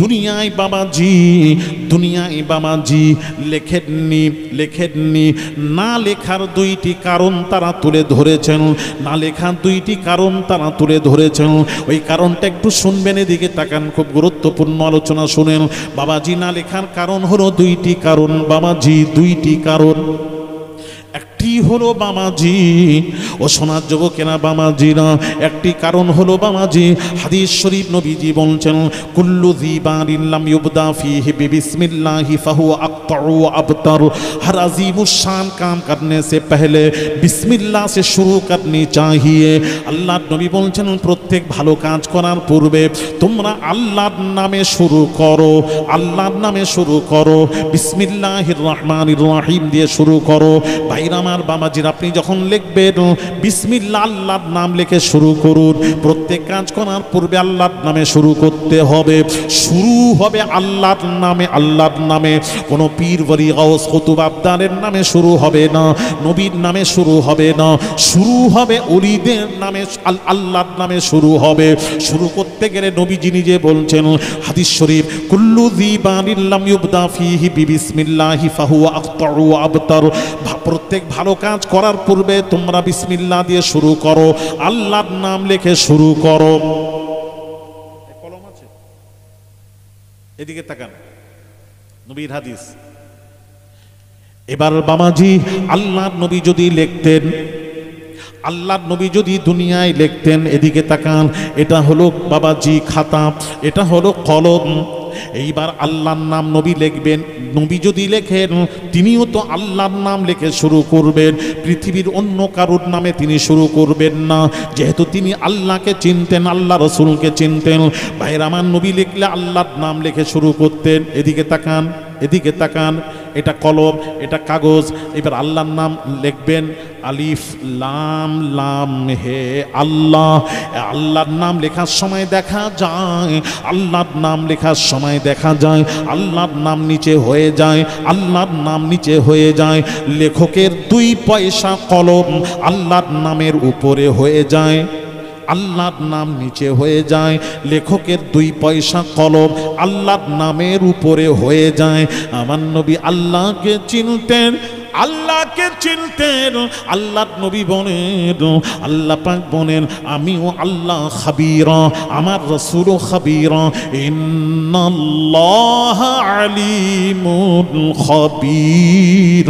দুনিয়ায় বাবাজি লেখেননি না লেখার দুইটি কারণ তারা তুলে ধরেছেন, না লেখার দুইটি কারণ তারা তুলে ধরেছেন। ওই কারণটা একটু শুনবেন, এদিকে তাকান, খুব গুরুত্বপূর্ণ আলোচনা শুনেন। বাবাজি না লেখার কারণ হলো দুইটি কারণ বাবাজি, দুইটি কারণ। একটি হলো বাবাজি, ও সোনার যুবকেরা বাবাজিরা, একটি কারণ হলো বাবাজি, হাদিস শরীফ নবীজি বলছেন কুল্লু যিবারিন লাম ইউবদা ফীহি বিসমিল্লাহি ফাহুয়া আকতাউ আবতার। हर अजीम शान काम करने से पहले बिस्मिल्लाह से शुरू करनी चाहिए। আল্লাহর নবী বলছেন প্রত্যেক ভালো কাজ করার পূর্বে তোমরা আল্লাহর নামে শুরু করো, আল্লাহর নামে শুরু করো, বিসমিল্লাহির রহমানির রহিম দিয়ে শুরু করো। ভাইরা আমার বাবাজির, আপনি যখন লিখবেন বিসমিল্লাহ আল্লাহর নাম লিখে শুরু করুন। প্রত্যেক কাজ করার পূর্বে আল্লাহর নামে শুরু করতে হবে। শুরু হবে আল্লাহর নামে, আল্লাহর নামে। কোনো পীর ওলি গাউস কুতুব আবদারের নামে শুরু হবে না, নবীর নামে শুরু হবে না, শুরু হবে ওলিদের নামে, আল্লাহর নামে শুরু হবে। শুরু করতে গেলে নবীজি নিজে বলছেন হাদিস শরীফ কুল্লু যিবারিন লাম ইউবদা ফীহি বিসমিল্লাহি ফাহুয়া আকতাউ আবতার। প্রত্যেক ভালো কাজ করার পূর্বে তোমরা বিসমিল্লাহ দিয়ে শুরু করো, আল্লাহর নাম লিখে শুরু করো। কলম আছে, এদিকে তাকান, নবীর হাদিস। এবার বাবাজি আল্লাহর নবী যদি লিখতেন, আল্লাহর নবী যদি দুনিয়ায় লিখতেন, এদিকে তাকান, এটা হলো বাবাজি খাতা, এটা হলো কলম। এইবার আল্লাহর নাম নবী লিখবেন, নবী যদি লেখেন তিনিও তো আল্লাহর নাম লিখে শুরু করবেন, পৃথিবীর অন্য কারোর নামে তিনি শুরু করবেন না, যেহেতু তিনি আল্লাহকে চিনতেন, আল্লাহ রসুলকে চিনতেন। ভাইরা আমার, নবী লিখলে আল্লাহর নাম লিখে শুরু করতেন। এদিকে তাকান, এদিকে তাকান, এটা কলম, এটা কাগজ। এবার আল্লাহর নাম লিখবেন, আলিফ লাম লাম হে আল্লাহ। আল্লাহর নাম লেখার সময় দেখা যায়, আল্লাহর নাম লেখার সময় দেখা যায় আল্লাহর নাম নিচে হয়ে যায়, আল্লাহর নাম নিচে হয়ে যায়। লেখকের 2 পয়সা কলম আল্লাহর নামের উপরে হয়ে যায়, আল্লাহর নাম নিচে হয়ে যায়। লেখকের 2 পয়সা কলম আল্লাহর নামের উপরে হয়ে যায়। আমার নবী আল্লাহকে চিনতেন, আল্লাহকে চিনতেন। আল্লাহর নবী বলেন, আল্লাহ পাক বলেন আমিও আল্লাহ খাবীরা, আমার রাসূলও খাবীরা। ইন্নাল্লাহ আলিমুন খাবীর।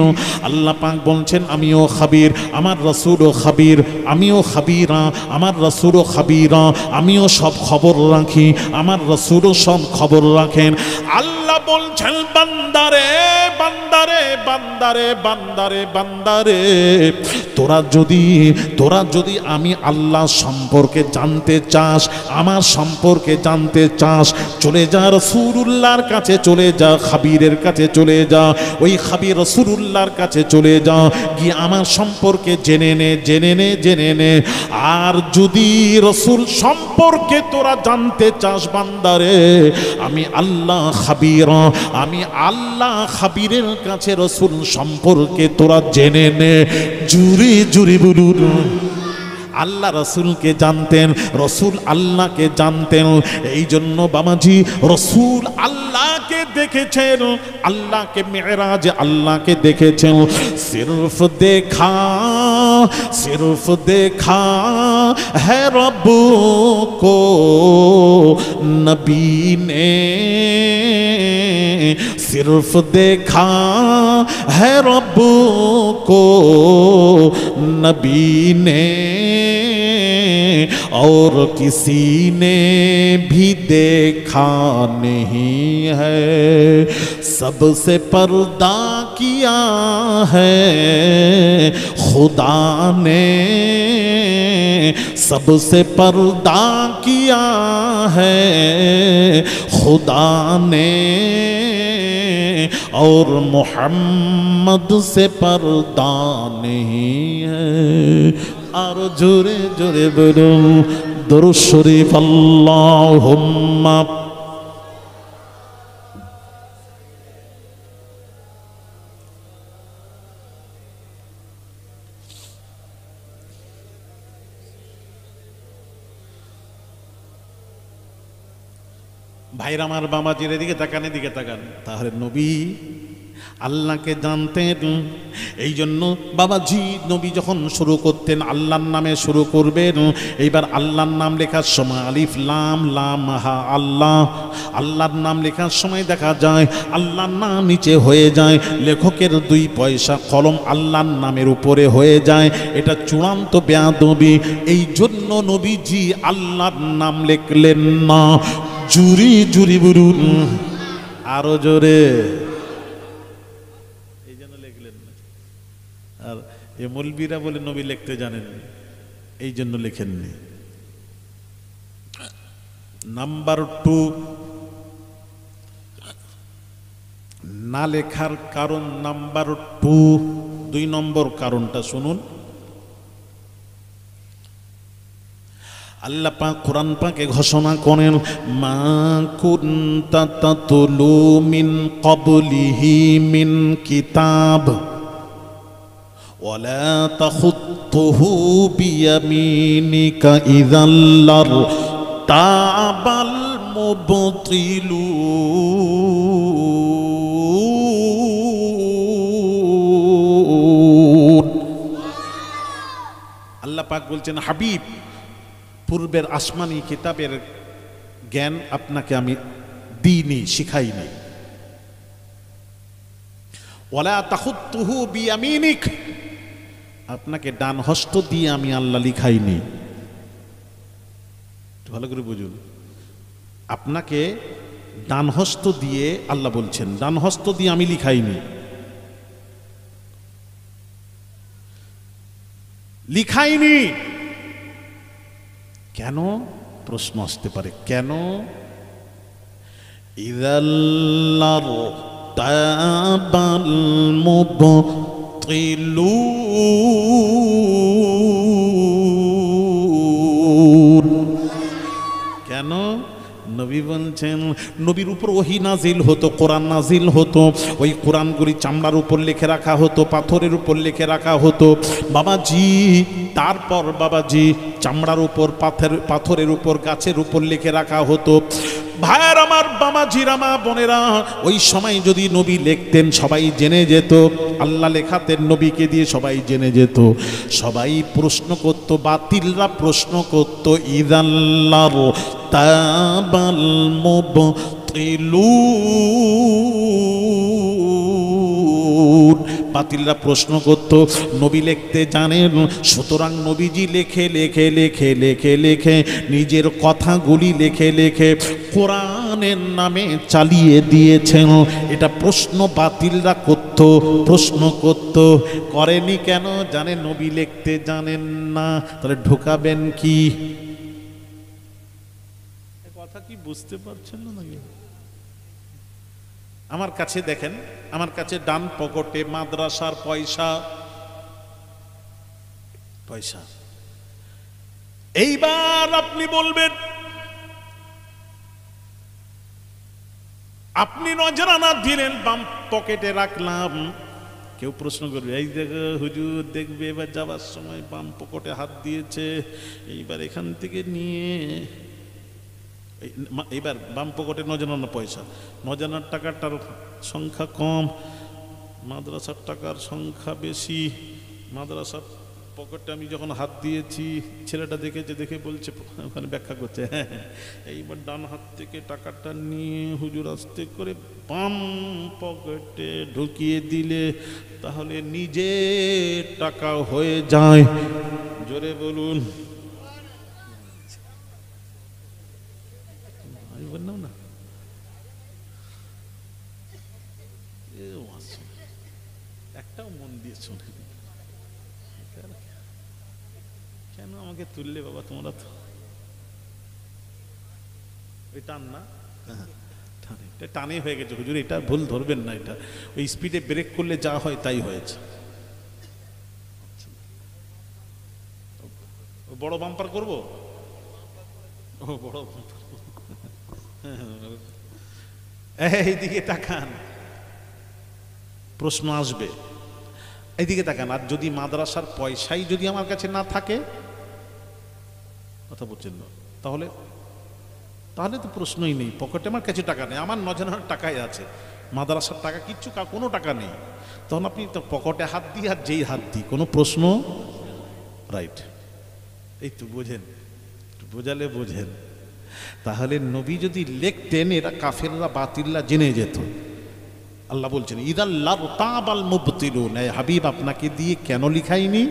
আল্লাহ পাক বলছেন আমিও খাবীর, আমার রাসূলও খাবীর, আমিও খাবীরা, আমার রাসূলও খাবীরা। আমিও সব খবর রাখি, আমার রাসূলও সব খবর রাখেন। আল্লাহ বলছেন বান্দারে বান্দারে বান্দারে বান্দারে বান্দারে, তোরা যদি আমি আল্লাহ সম্পর্কে জানতে চাস, আমার সম্পর্কে জানতে চাস, চলে যা রাসূলুল্লাহর কাছে, চলে যা খাবীরের কাছে, চলে যা ওই খাবীর রাসূলুল্লাহর কাছে চলে যা, গিয়ে আমার সম্পর্কে জেনে নে, জেনে নে, জেনে নে। আর যদি রাসূল সম্পর্কে তোরা জানতে চাস বান্দারে, আমি আল্লাহ খাবীর, আমি আল্লাহ খাবীরের কাছে রাসূল সম্পর্কে তোরা জেনে নে। জুরি জুরি বলুন, আল্লাহ রসুলকে জানতেন, রসুল আল্লাহকে জানতেন। এই জন্য বাবাজি রসুল আল্লাহকে দেখেছেন, আল্লাহকে মেরাজে আল্লাহকে দেখেছেন। সিরফ দেখা है रब को नबी ने, सिर्फ देखा है रब को नबी ने, और किसी ने भी देखा नहीं है। सबसे पर्दा किया है खुदा ने, सबसे पर्दा किया है खुदा ने, और मोहम्मद से पर्दा नहीं है। और जोरे जोरे बोलो दुरूद शरीफ अल्लाहुम्मा। ভাইরা আমার, বাবাজির এদিকে তাকান, এদিকে তাকান। তাহলে নবী আল্লাহকে জানতেন, এই জন্য বাবাজি নবী যখন শুরু করতেন আল্লাহর নামে শুরু করবেন। এইবার আল্লাহর নাম লেখার সময় আলিফ লাম লাম হা আল্লাহ, আল্লাহর নাম লেখার সময় দেখা যায় আল্লাহর নাম নিচে হয়ে যায়, লেখকের 2 পয়সা কলম আল্লাহর নামের উপরে হয়ে যায়। এটা চূড়ান্ত বেয়াদবি। এই জন্য নবীজি আল্লাহর নাম লিখলেন না। জুরি জুরি বলুন আরো জোরে। আর এ মৌলবীরা বলে নবী লিখতে জানেন, এই জন্য লেখেননি। নাম্বার 2, না লেখার কারণ নাম্বার 2 নম্বর কারণটা শুনুন। আল্লাহ পাক কোরআন পাকে ঘোষণা করেন, মা কুনতা তাতলু মিন ক্বাবলিহি মিন কিতাব ওয়ালা তাখুতুহু বিয়ামিনিকা ইযাল লারতাবাল মুবতিলুন। আল্লাহ পাক বলছেন, হাবিব, পূর্বের আসমানি কিতাবের জ্ঞান আপনাকে আমি দিইনি, শিখাইনি। ওয়ালা তাখুতুহু বিয়ামিনিক, আপনাকে ডান হস্ত দিয়ে আমি আল্লাহ লিখাইনি। ভালো করে বুঝুন, আপনাকে ডান হস্ত দিয়ে আল্লাহ বলছেন, ডান হস্ত দিয়ে আমি লিখাইনি। লিখাইনি কেন? প্রশ্ন আসতে পারে, কেন? ইযাল্লার তাবাল মুবতিলুন। কেন? নবী বলছেন, নবীর উপর ওহী নাজিল হতো, কোরআন নাজিল হতো। ওই কোরআনগুলি চামড়ার উপর লিখে রাখা হতো, পাথরের উপর লিখে রাখা হতো বাবাজি। তারপর বাবাজি চামড়ার উপর, পাথরের উপর, গাছের উপর লিখে রাখা হতো। ভাইয়ের আমার, বাবাজির আমার, বোনেরা, ওই সময় যদি নবী লিখতেন সবাই জেনে যেত। আল্লাহ লেখাতেন নবীকে দিয়ে, সবাই জেনে যেত। সবাই প্রশ্ন করত, বাতিলরা প্রশ্ন করত, ইযাল্লার তাবাল মুবতিলুন। বাতিলরা প্রশ্ন করত, নবী লিখতে জানেন, সুতরাং নবীজি লেখে লেখে লেখে লেখে লেখে নিজের কথাগুলি লেখে লেখে কোরআনের নামে চালিয়ে দিয়েছেন। এটা প্রশ্ন বাতিলরা করত, প্রশ্ন করত। করেনি কেন? জানে নবী লিখতে জানেন না, তাহলে ঢোকাবেন কি? কথা কি বুঝতে পারছেন না নাকি? আমার কাছে দেখেন, আমার কাছে ডান পকেটে মাদ্রাসার পয়সা। এইবার আপনি বলবেন, আপনি নজরানা দিলেন, বাম পকেটে রাখলাম। কেউ প্রশ্ন করবে, এই দেখো হুজুর, দেখবে এবার যাবার সময় বাম পকেটে হাত দিয়েছে, এইবার এখান থেকে নিয়ে, এইবার বাম পকেটে নজরানা পয়সা, নজরানার টাকাটার সংখ্যা কম, মাদ্রাসার টাকার সংখ্যা বেশি। মাদ্রাসার পকেটে আমি যখন হাত দিয়েছি, ছেলেটা দেখেছে, দেখে বলছে, ওখানে ব্যাখ্যা করছে, হ্যাঁ এইবার ডান হাত থেকে টাকাটা নিয়ে হুজুর আস্তে করে বাম পকেটে ঢুকিয়ে দিলে তাহলে নিজে টাকা হয়ে যায়। জোরে বলুন। বললাম না, একটাও মন দিয়ে শুনে, কেন আমাকে তুললে বাবা তোমরা? তো ওই টান না, টানে হয়ে গেছে হুজুর, এটা ভুল ধরবেন না। এটা ওই স্পিডে ব্রেক করলে যা হয় তাই হয়েছে। বড় বাম্পার করবো? ও বড় বাম্পার। এইদিকে তাকান, প্রশ্ন আসবে, এইদিকে তাকান। আর যদি মাদ্রাসার পয়সাই যদি আমার কাছে না থাকে, কথা বলছেন না, তাহলে তাহলে তো প্রশ্নই নেই, পকেটে আমার কাছে টাকা নেই, আমার নজনের টাকাই আছে, মাদ্রাসার টাকা কিচ্ছু কোনো টাকা নেই, তখন আপনি তো পকেটে হাত দিই আর যেই হাত দিই, কোনো প্রশ্ন, রাইট। এই তো বোঝেন, বোঝালে বোঝেন। তাহলে নবী যদি লিখতেন এরা কাফেররা বাতিলরা জেনে যেত। আল্লাহ বলছেন ইদাল্লাহ তাবাল মুবতিলুন, হাবিব আপনাকে দিয়ে কেন লিখাইনি?